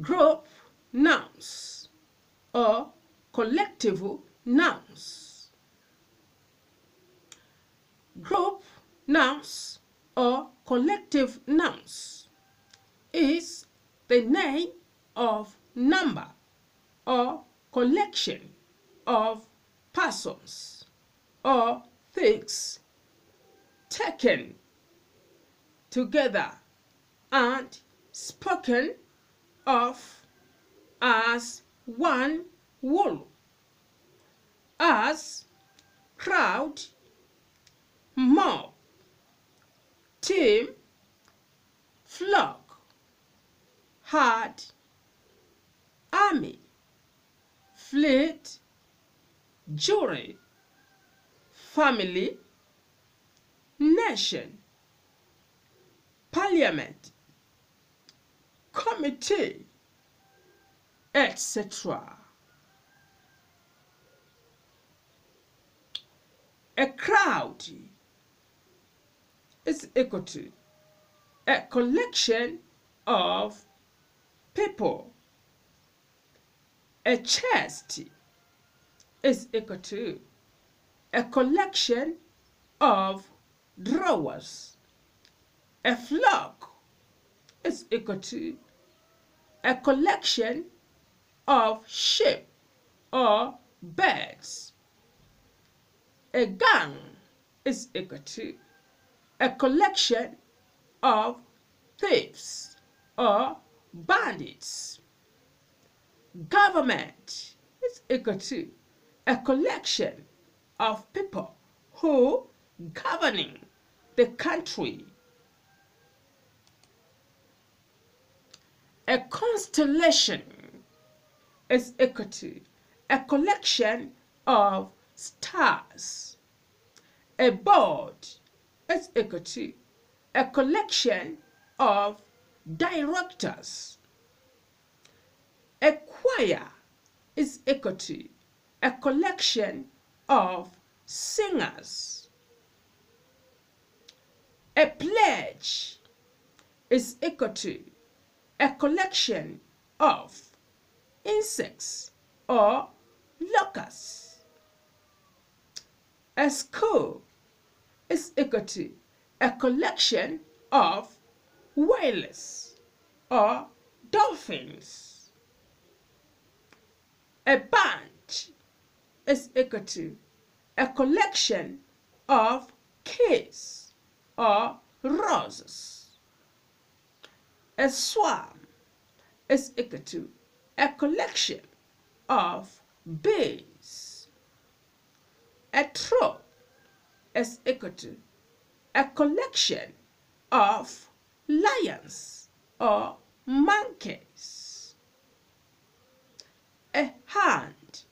Group nouns or collective nouns. Group nouns or collective nouns is the name of number or collection of persons or things taken together and spoken of as one whole, as crowd, mob, team, flock, herd, army, fleet, jury, family, nation, parliament, committee, etc. A crowd is equal to a collection of people. A chest is equal to a collection of drawers. A flock is equal to a collection of sheep or birds. A gang is equal to a collection of thieves or bandits. Government is equal to a collection of people who governing the country. A constellation is equal to a collection of stars. A board is equal to a collection of directors. A choir is equal to a collection of singers. A pledge is equal to a collection of insects or locusts. A school is equal to a collection of whales or dolphins. A bunch is equal to a collection of keys or roses. A swarm is equal to a collection of bees. A troop is equal to a collection of lions or monkeys. A hand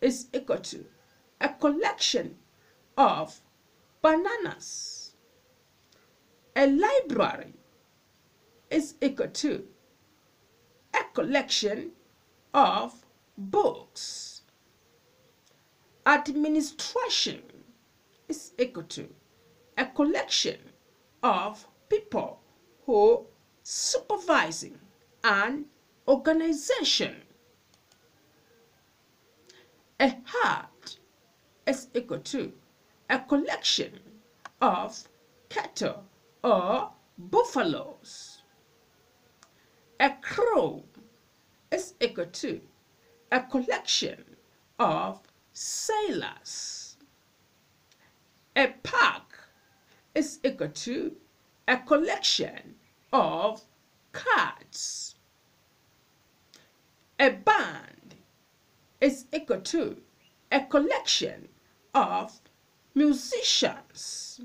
is equal to a collection of bananas. A library is equal to a collection of books. Administration is equal to a collection of people who supervising an organization. A herd is equal to a collection of cattle or buffaloes. A crew is equal to a collection of sailors. A pack is equal to a collection of cards. A band is equal to a collection of musicians.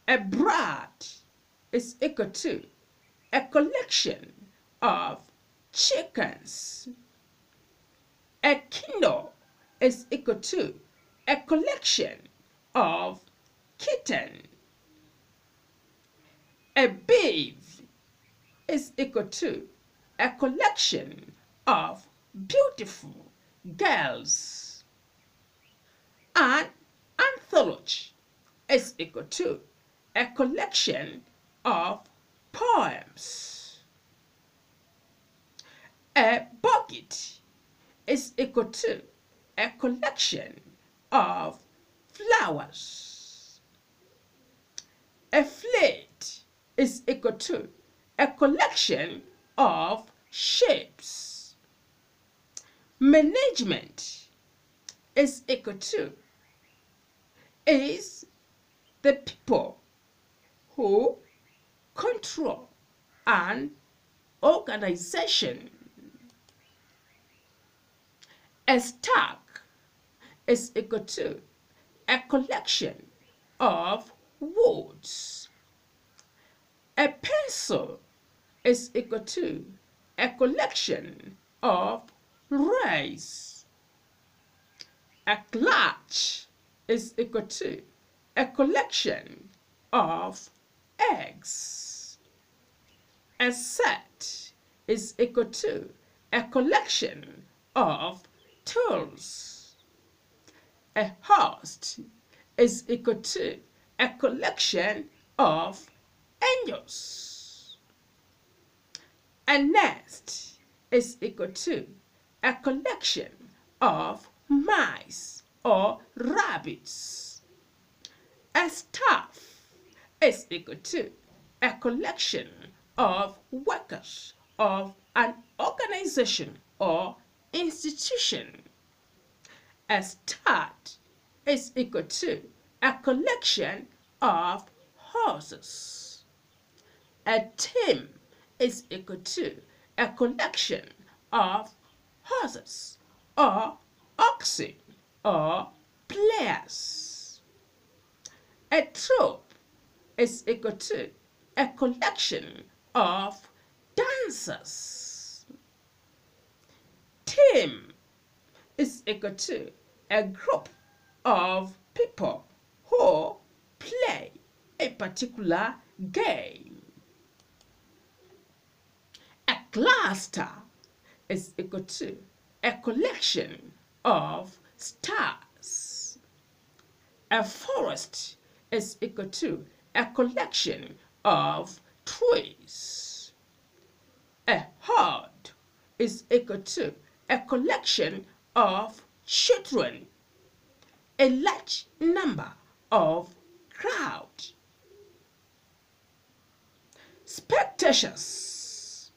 A brat is equal to a collection of chickens. A kingdom is equal to a collection of kittens. A beef is equal to a collection of beautiful girls. An anthology is equal to a collection of poems. A bucket is equal to a collection of flowers. A fleet is equal to a collection of ships. Management is equal to is the people who control an organization. A stack is equal to a collection of words. A pencil is equal to a collection of rays. A clutch is equal to a collection of eggs. A set is equal to a collection of tools. A host is equal to a collection of angels. A nest is equal to a collection of mice or rabbits. A staff is equal to a collection of workers of an organization or institution. A stud is equal to a collection of horses. A team is equal to a collection of horses or oxen or players. A troop is equal to a collection of dancers. Team is equal to a group of people who play a particular game. A cluster is equal to a collection of stars. A forest is equal to a collection of trees. A herd is equal to a collection of children. A large number of crowd. Spectators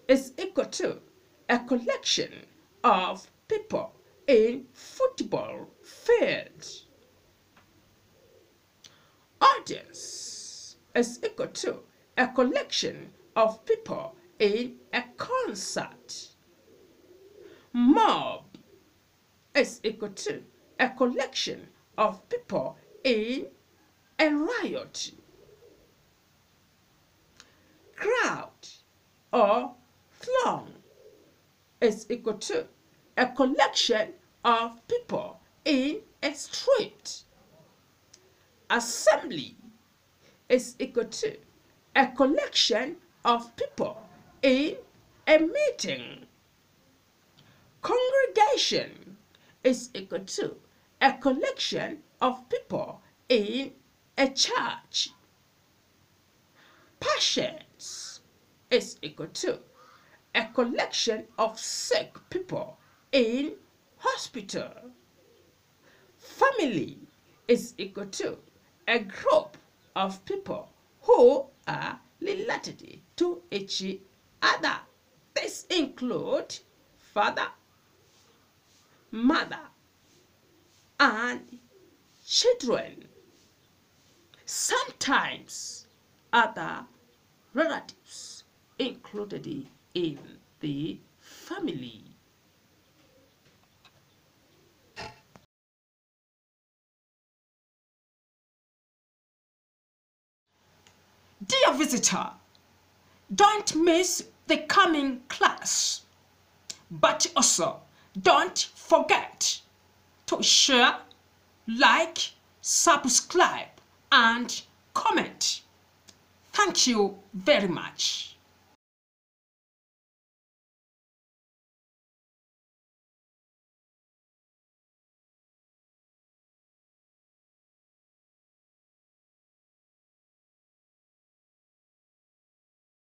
is equal to a collection of people in football field. Audience is equal to a collection of people in a concert. Mob is equal to a collection of people in a riot. Crowd or throng is equal to a collection of people in a street. Assembly is equal to a collection of people in a meeting. Congregation is equal to a collection of people in a church. Patients is equal to a collection of sick people in hospital. Family is equal to a group of people who are related to each other. This includes father, mother, and children. Sometimes other relatives included in the family. Dear visitor, don't miss the coming class, but also don't forget to share, like, subscribe, and comment. Thank you very much.